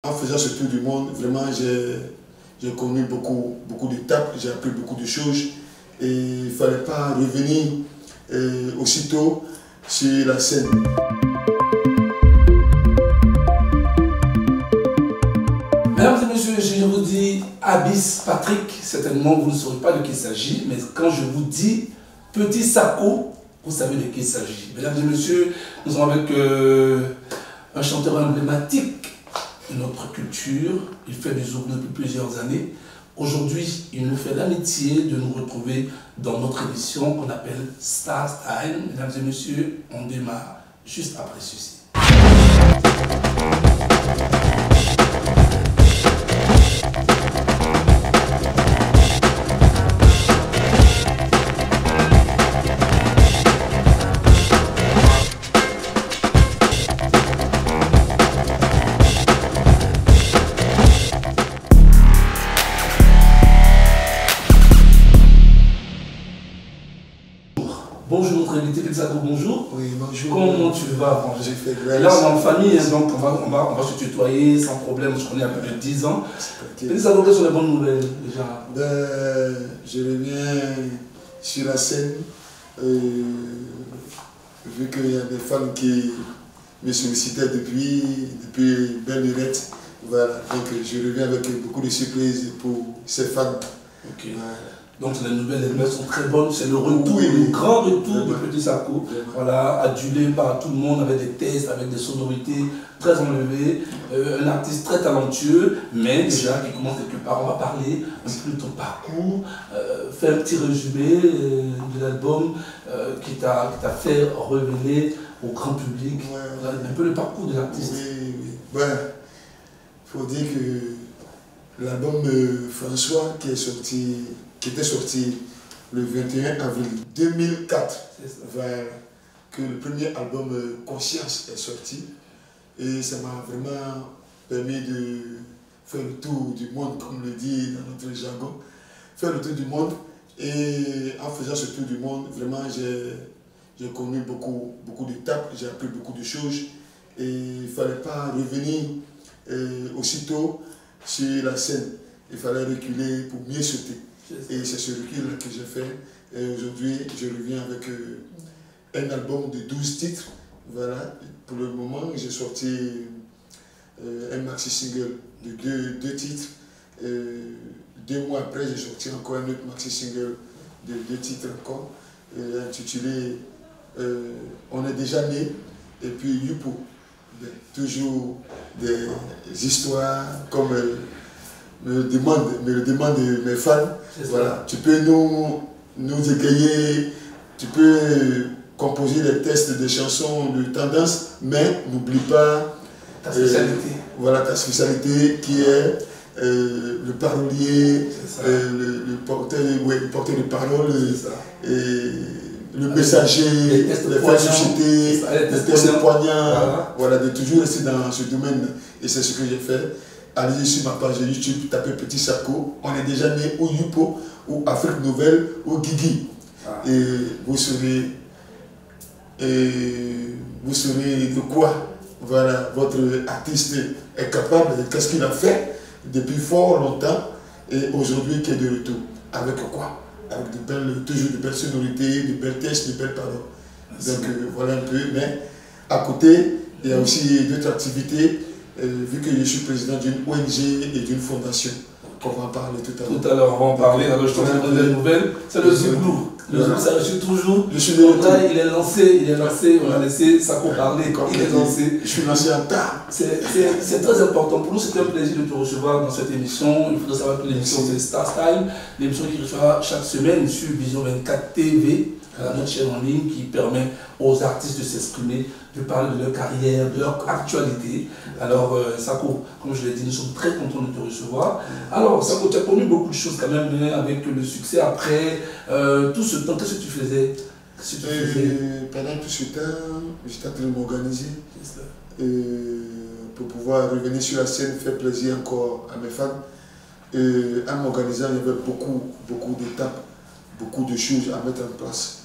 en faisant ce tour du monde, vraiment, j'ai connu beaucoup d'étapes, j'ai appris beaucoup de choses. Et il ne fallait pas revenir aussitôt sur la scène. Mesdames et messieurs, je vous dis Abyss Patrick, certainement vous ne saurez pas de qui il s'agit, mais quand je vous dis Petit Sako, vous savez de qui il s'agit. Mesdames et messieurs, nous sommes avec un chanteur emblématique de notre culture. Il fait du zouk depuis plusieurs années. Aujourd'hui, il nous fait l'amitié de nous retrouver dans notre émission qu'on appelle Star Style. Mesdames et messieurs, on démarre juste après ceci. Bonjour, notre invité Petit Sako, bonjour. Oui, bonjour. Comment tu vas? J'ai fait Là, on est en famille, hein, donc on va se tutoyer sans problème. Je connais à peu de 10 ans. Petit Sako, quelles sont les bonnes nouvelles déjà? Je reviens sur la scène. Vu qu'il y a des fans qui me sollicitaient depuis belle lurette. Voilà, donc je reviens avec beaucoup de surprises pour ces fans. Ok. Voilà. Donc les nouvelles sont très bonnes, c'est le retour, le grand retour de Petit Sako, voilà, adulé par tout le monde avec des tests, avec des sonorités très enlevées, un artiste très talentueux, mais déjà qui commence quelque part. On va parler un peu de ton parcours, faire un petit résumé de l'album qui t'a fait révéler au grand public, un peu le parcours de l'artiste. Oui, oui. Ben, il faut dire que l'album François qui était sorti le 21 avril 2004, que le premier album Conscience est sorti. Et ça m'a vraiment permis de faire le tour du monde, comme on le dit dans notre jargon. Faire le tour du monde. Et en faisant ce tour du monde, vraiment, j'ai connu beaucoup d'étapes, j'ai appris beaucoup de choses. Et il ne fallait pas revenir aussitôt sur la scène. Il fallait reculer pour mieux sauter. Et c'est ce recul que j'ai fait. Et aujourd'hui, je reviens avec un album de 12 titres. Voilà. Pour le moment, j'ai sorti un maxi-single de deux titres. 2 mois après, j'ai sorti encore un autre maxi-single de 2 titres encore, intitulé On est déjà né, et puis Youpo. Toujours des histoires comme me le demandent mes fans. Voilà. Tu peux nous égayer, tu peux composer des textes de chansons de tendance, mais n'oublie pas ta spécialité. Voilà ta spécialité qui est le parolier, le porteur de parole, le messager, les faits suscités, les textes poignants. Voilà, de toujours rester dans ce domaine. Et c'est ce que j'ai fait. Allez sur ma page YouTube, tapez Petit Sako. On est déjà né au Youpo, ou Afrique Nouvelle, ou Guigui. Et vous saurez de quoi voilà, votre artiste est capable, de qu'est-ce qu'il a fait depuis fort longtemps et aujourd'hui qui est de retour. Avec quoi? Avec toujours de belles sonorités, de belles textes, de belles paroles. Donc voilà un peu. Mais à côté, il y a aussi d'autres activités. Vu que je suis président d'une ONG et d'une fondation, on va en parler tout à l'heure. Tout à l'heure, on va en parler. Alors, je te donne des nouvelles. C'est le Zouglou. Le Zouglou, ça réussit toujours. Je suis là, il est lancé, on a laissé Sako parler. Il est lancé. Je suis lancé en tard. C'est très important. Pour nous, c'est un plaisir de te recevoir dans cette émission. Il faudrait savoir que l'émission, c'est Star Style. L'émission qui reçoit chaque semaine sur Vision 24 TV, notre chaîne en ligne qui permet aux artistes de s'exprimer, de parler de leur carrière, de leur actualité. Alors, Sako, comme je l'ai dit, nous sommes très contents de te recevoir. Alors, Sako, tu as connu beaucoup de choses quand même avec le succès après. Tout ce temps, qu'est-ce que tu faisais? Pendant tout ce temps, j'étais en train de m'organiser pour pouvoir revenir sur la scène, faire plaisir encore à mes fans. En m'organisant, il y avait beaucoup d'étapes, beaucoup de choses à mettre en place.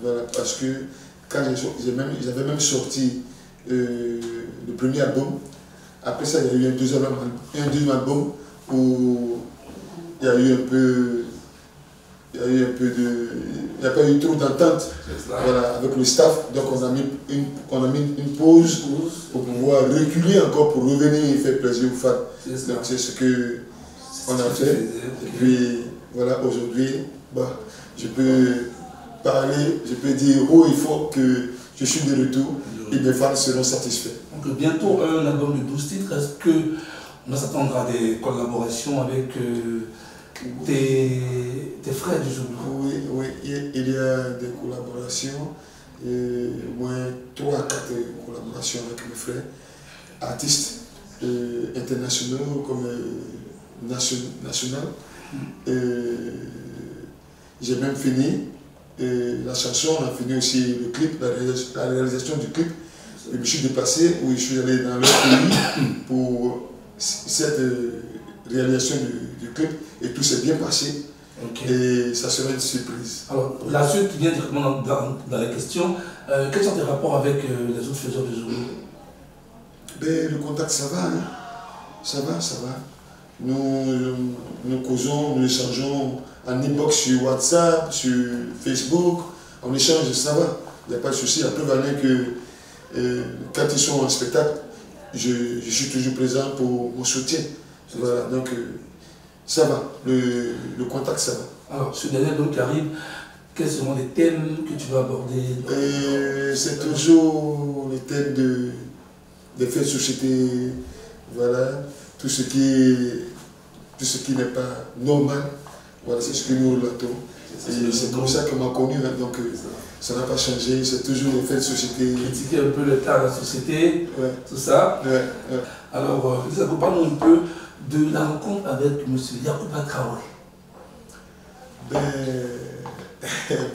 Voilà, parce que quand j'avais même sorti le premier album, Après ça, il y a eu un deuxième album où il y a eu un peu... Il n'y a pas eu trop d'entente voilà, avec le staff, donc on a mis une pause pour pouvoir reculer encore, pour revenir et faire plaisir aux fans. Donc c'est ce qu'on a fait. Et puis voilà, aujourd'hui, bah, je peux parler, je peux dire haut et fort que je suis de retour et mes fans seront satisfaits. Donc bientôt un album de 12 titres, est-ce qu'on va s'attendre à des collaborations avec tes frères du jour? Oui, il y a des collaborations, au moins 3 à 4 collaborations avec mes frères, artistes internationaux comme nationaux. J'ai même fini la chanson, on a fini aussi le clip, la réalisation du clip. Je me suis déplacé, où je suis allé dans leur pays pour cette réalisation du clip et tout s'est bien passé. Okay. Et ça serait une surprise. Alors, la suite qui vient directement dans la question, quels sont tes rapports avec les autres faiseurs de Zoulou? Le contact, ça va, hein? Ça va. Nous causons, nous échangeons en inbox sur WhatsApp, sur Facebook, on échange, ça va, il n'y a pas de souci. La preuve en est que quand ils sont en spectacle, je suis toujours présent pour mon soutien. Voilà, donc ça va, le contact ça va. Alors, ce dernier album qui arrive, quels seront les thèmes que tu vas aborder? C'est toujours les thèmes des faits de société, voilà, tout ce qui n'est pas normal, voilà, c'est ce que nous relatons. Et c'est comme ça qu'on m'a connu, hein, donc ça n'a pas changé, c'est toujours les faits de société. Critiquer un peu l'état de la société, ouais. Tout ça. Ouais. Alors, parlons un peu de la rencontre avec M. Yacouba Traoré.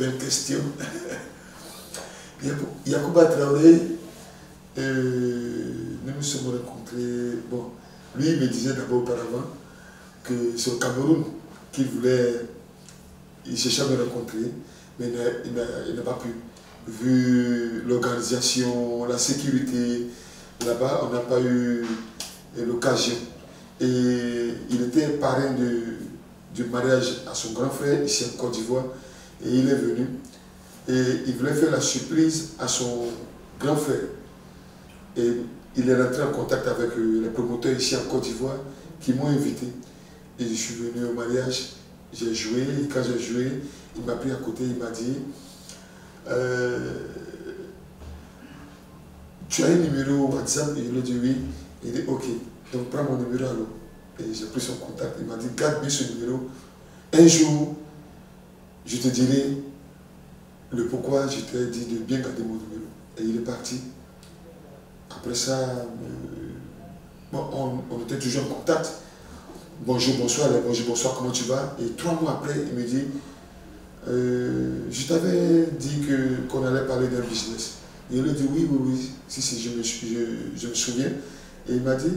Belle question. Yacouba Traoré, nous nous sommes rencontrés. Bon, lui il me disait d'abord auparavant que c'est au Cameroun qu'il voulait. Il cherchait à me rencontrer, mais il n'a pas pu. Vu l'organisation, la sécurité, là-bas, on n'a pas eu l'occasion. Et il était parrain du mariage à son grand frère ici en Côte d'Ivoire. Et il est venu. Et il voulait faire la surprise à son grand frère. Et il est rentré en contact avec les promoteurs ici en Côte d'Ivoire qui m'ont invité. Et je suis venu au mariage, j'ai joué. Et quand j'ai joué, il m'a pris à côté, il m'a dit tu as un numéro WhatsApp? Et je lui ai dit oui. Il dit ok. Donc prends mon numéro alors. Et j'ai pris son contact. Il m'a dit garde bien ce numéro. Un jour, je te dirai le pourquoi je t'ai dit de bien garder mon numéro. Et il est parti. Après ça, on était toujours en contact. Bonjour, bonsoir, bonjour, bonsoir, comment tu vas? Et 3 mois après, il me dit je t'avais dit qu'on allait parler d'un business. Et il lui a dit oui, si, je me souviens. Et il m'a dit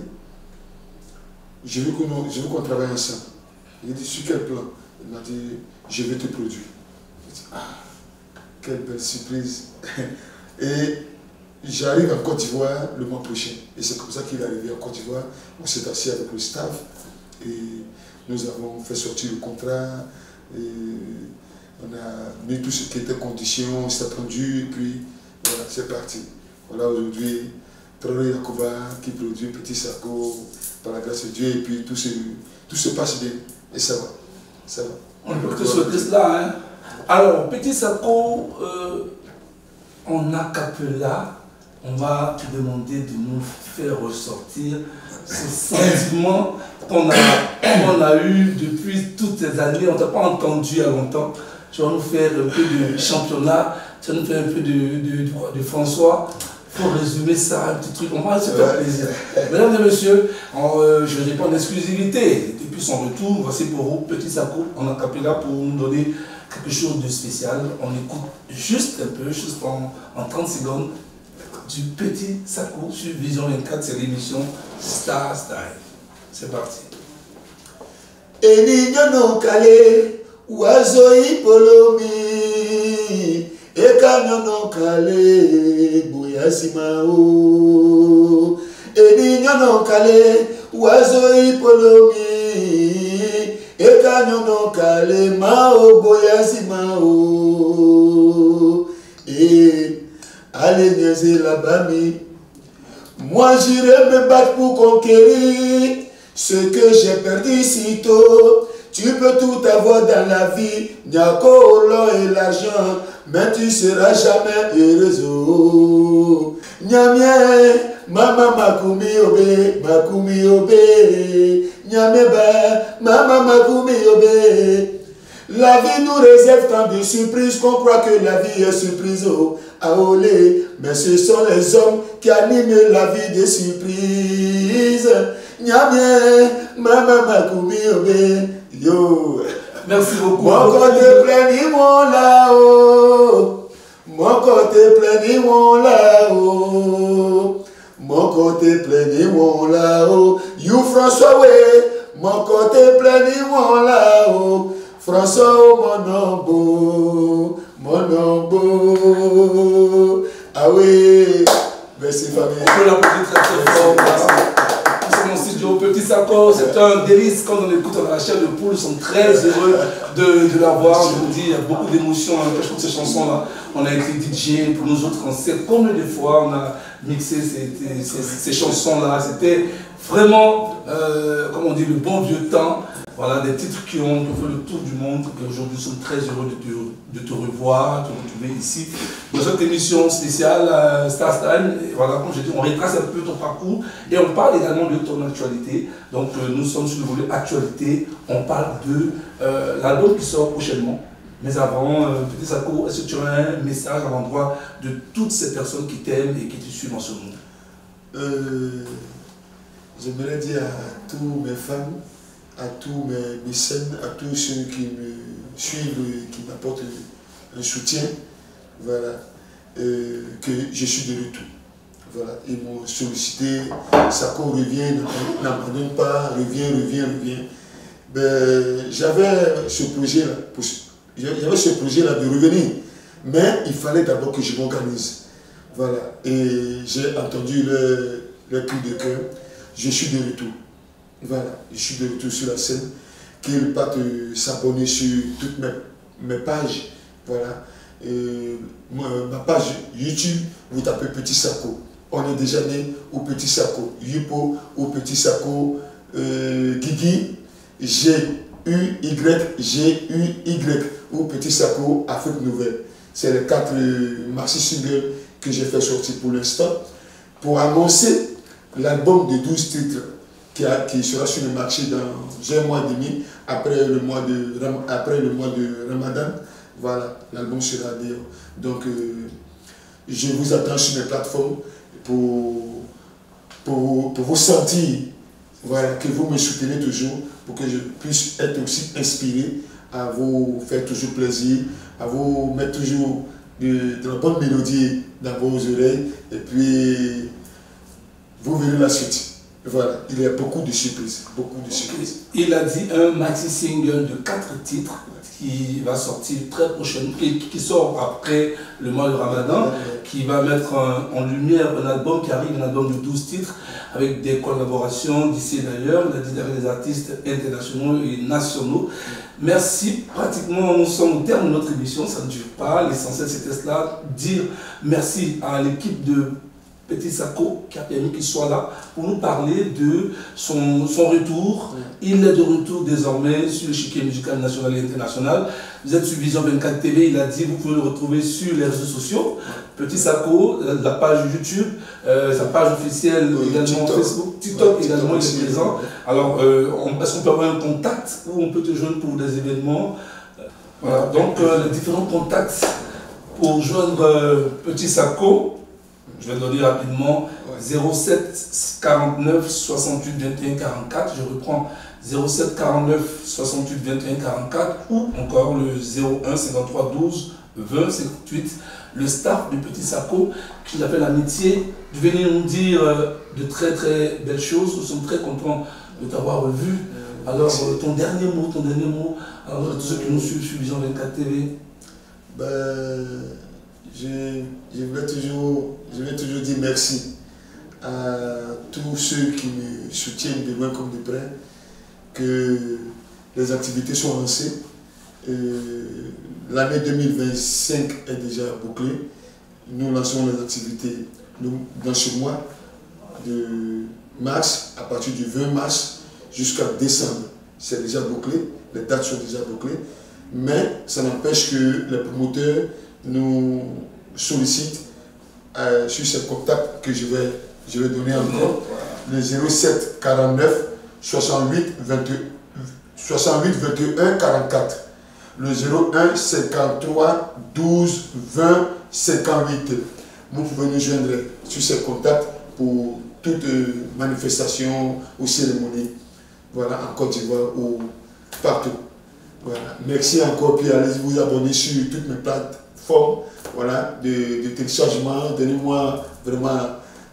je veux qu'on travaille ensemble. Il a dit sur quel plan? Il m'a dit je vais te produire. J'ai dit ah, quelle belle surprise. Et j'arrive en Côte d'Ivoire le mois prochain. Et c'est comme ça qu'il est arrivé en Côte d'Ivoire. On s'est assis avec le staff et nous avons fait sortir le contrat. Et on a mis tout ce qui était conditions, on s'est attendu, et puis voilà, c'est parti. Voilà, aujourd'hui, Traoré Yacouba qui produit Petit Sako par la grâce de Dieu, et puis tout se passe bien, et ça va. Ça va. On peut te souhaiter cela, hein. Alors, Petit Sako, en acapella, on va te demander de nous faire ressortir ce sentiment qu'on a eu depuis toutes ces années. On ne t'a pas entendu il y a longtemps. Tu vas nous faire un peu de championnat, tu vas nous faire un peu de François. Il faut résumer ça, un petit truc. On va se faire plaisir. Mesdames et messieurs, je réponds en exclusivité. Depuis son retour, voici pour vous Petit Sako en acapella pour nous donner quelque chose de spécial. On écoute juste un peu, juste en 30 secondes, du Petit Sako sur Vision 24, c'est l'émission Star Style. C'est parti. Eninyono kale, wazoi polomi, ekanyono kale, boyasimao. Eni nyono kale, oiseau hippolyme. Eka nyono kale, mao boyasi mao. Et allez niaiser la bami. Moi j'irai me battre pour conquérir ce que j'ai perdu si tôt. Tu peux tout avoir dans la vie, Nyako, l'or et l'argent, mais tu seras jamais heureuse. Nyamie, mama makumi obe, Nyame ba, mama makumi obe. La vie nous réserve tant de surprises qu'on croit que la vie est surprise. Aolé, mais ce sont les hommes qui animent la vie des surprises. Nyamie, mama makumi obe. Yo. Merci beaucoup. Mon côté plein ni mon là-haut. Mon côté plein ni mon là-haut. Mon côté plein ni mon là-haut. You François, ouais. Mon côté plein ni mon là-haut. François, mon nombo. Mon nombo. Ah oui. Merci famille. On peut l'applaudir très très fort. C'est mon studio Petit Sako, c'est un délice quand on écoute la chair de poule, nous sommes très heureux de la voir. Je vous dis, il y a beaucoup d'émotions quand je trouve ces chansons-là. On a été DJ, pour nous autres, on sait combien de fois on a mixé ces chansons-là. C'était vraiment, comme on dit, le bon vieux temps. Voilà, des titres qui ont fait le tour du monde. Et aujourd'hui, nous sommes très heureux de te revoir, de te retrouver ici dans cette émission spéciale Stars Time. Et voilà, comme je dis, on retrace un peu ton parcours et on parle également de ton actualité. Donc, nous sommes sur le volet actualité. On parle de l'album qui sort prochainement. Mais avant, Petit Sako, est-ce que tu as un message à l'endroit de toutes ces personnes qui t'aiment et qui te suivent en ce moment? J'aimerais dire à tous mes fans, à tous mes mécènes, à tous ceux qui me suivent, qui m'apportent un soutien, voilà, que je suis de retour. Voilà, ils m'ont sollicité, Sako revient, n'abandonne pas, revient. Ben, j'avais ce projet-là de revenir, mais il fallait d'abord que je m'organise. Voilà, et j'ai entendu le cri de cœur, je suis de retour. Voilà, je suis de retour sur la scène, qu'ils partent s'abonner sur toutes mes pages. Voilà, ma page YouTube, vous tapez Petit Sako. On est déjà né au Petit Sako. Yupo au Petit Sako. Guigui, G-U-Y, au Petit Sako, Afrique Nouvelle. C'est les 4 maxi singles que j'ai fait sortir pour l'instant. Pour annoncer l'album de 12 titres qui sera sur le marché dans un mois et demi, après le mois de Ramadan. Voilà, l'album sera dehors. Donc, je vous attends sur mes plateformes pour vous sentir, voilà, que vous me soutenez toujours, pour que je puisse être aussi inspiré à vous faire toujours plaisir, à vous mettre toujours de la bonne mélodie dans vos oreilles, et puis vous verrez la suite. Voilà, il y a beaucoup de surprises, Il a dit un maxi-single de 4 titres qui va sortir très prochainement, qui sort après le mois de Ramadan, qui va mettre en lumière un album qui arrive, un album de 12 titres, avec des collaborations d'ici et d'ailleurs, avec des artistes internationaux et nationaux. Merci, pratiquement nous sommes au terme de notre émission, ça ne dure pas, l'essentiel c'était cela, dire merci à l'équipe de Petit Sako qui a permis qu'il soit là pour nous parler de son retour. Il est de retour désormais sur le chiquier musical national et international. Vous êtes sur Vision 24 TV, il a dit, vous pouvez le retrouver sur les réseaux sociaux. Petit Sako, la page YouTube, sa page officielle également TikTok. Facebook, TikTok également, il est présent. Alors, est-ce qu'on peut avoir un contact ou on peut te joindre pour des événements? Voilà, donc les différents contacts pour joindre Petit Sako. Je vais le donner rapidement, 07 49 68 21 44, je reprends 07 49 68 21 44 ou encore le 01 53 12 20 58. Le staff du Petit Sako qui nous appelle l'amitié, de venir nous dire de très très belles choses. Nous sommes très contents de t'avoir revu. Alors ton dernier mot, alors tous ceux qui nous suivent sur Vision 24 TV. Je vais toujours dire merci à tous ceux qui me soutiennent de loin comme de près, que les activités sont lancées. L'année 2025 est déjà bouclée. Nous lançons les activités dans ce mois de mars, à partir du 20 mars jusqu'à décembre. C'est déjà bouclé, les dates sont déjà bouclées, mais ça n'empêche que les promoteurs nous sollicitent sur ces contacts que je vais donner encore, le 07 49 68 21 44, le 01 53 12 20 58. Vous pouvez nous joindre sur ces contacts pour toute manifestation ou cérémonie, voilà, en Côte d'Ivoire ou partout. Voilà. Merci encore, puis allez vous abonner sur toutes mes plateformes, voilà, de téléchargement. Donnez-moi vraiment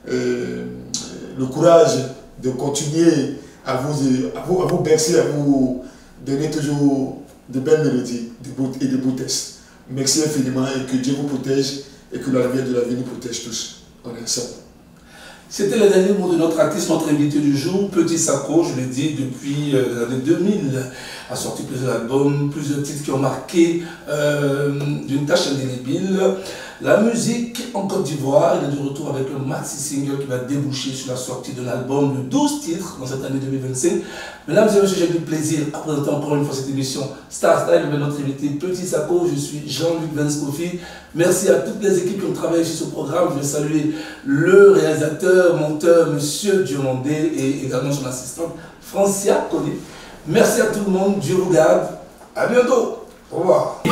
le courage de continuer à vous bercer, à vous donner toujours de belles mélodies et de beaux textes. Merci infiniment et que Dieu vous protège et que la lumière de la vie nous protège tous. On est ensemble. C'était le dernier mot de notre artiste, notre invité du jour, Petit Sako, je l'ai dit, depuis l'année 2000, a sorti plusieurs albums, plusieurs titres qui ont marqué d'une tâche indélébile. La musique en Côte d'Ivoire, il est de retour avec un maxi single qui va déboucher sur la sortie d'un album de 12 titres dans cette année 2025. Mesdames et messieurs, j'ai eu le plaisir à présenter encore une fois cette émission Star Style avec notre invité Petit Sako. Je suis Jean-Luc Venscofi. Merci à toutes les équipes qui ont travaillé sur ce programme. Je vais saluer le réalisateur, monteur, Monsieur Diomandé et également son assistante Francia Colli. Merci à tout le monde. Dieu vous garde. À bientôt. Au revoir.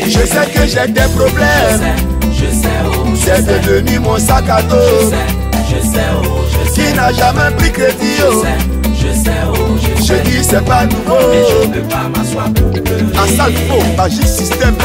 Je sais que j'ai des problèmes. C'est devenu mon sac à dos. Qui n'a jamais pris crédit. Je dis c'est pas nouveau. En salle faux, Magic System.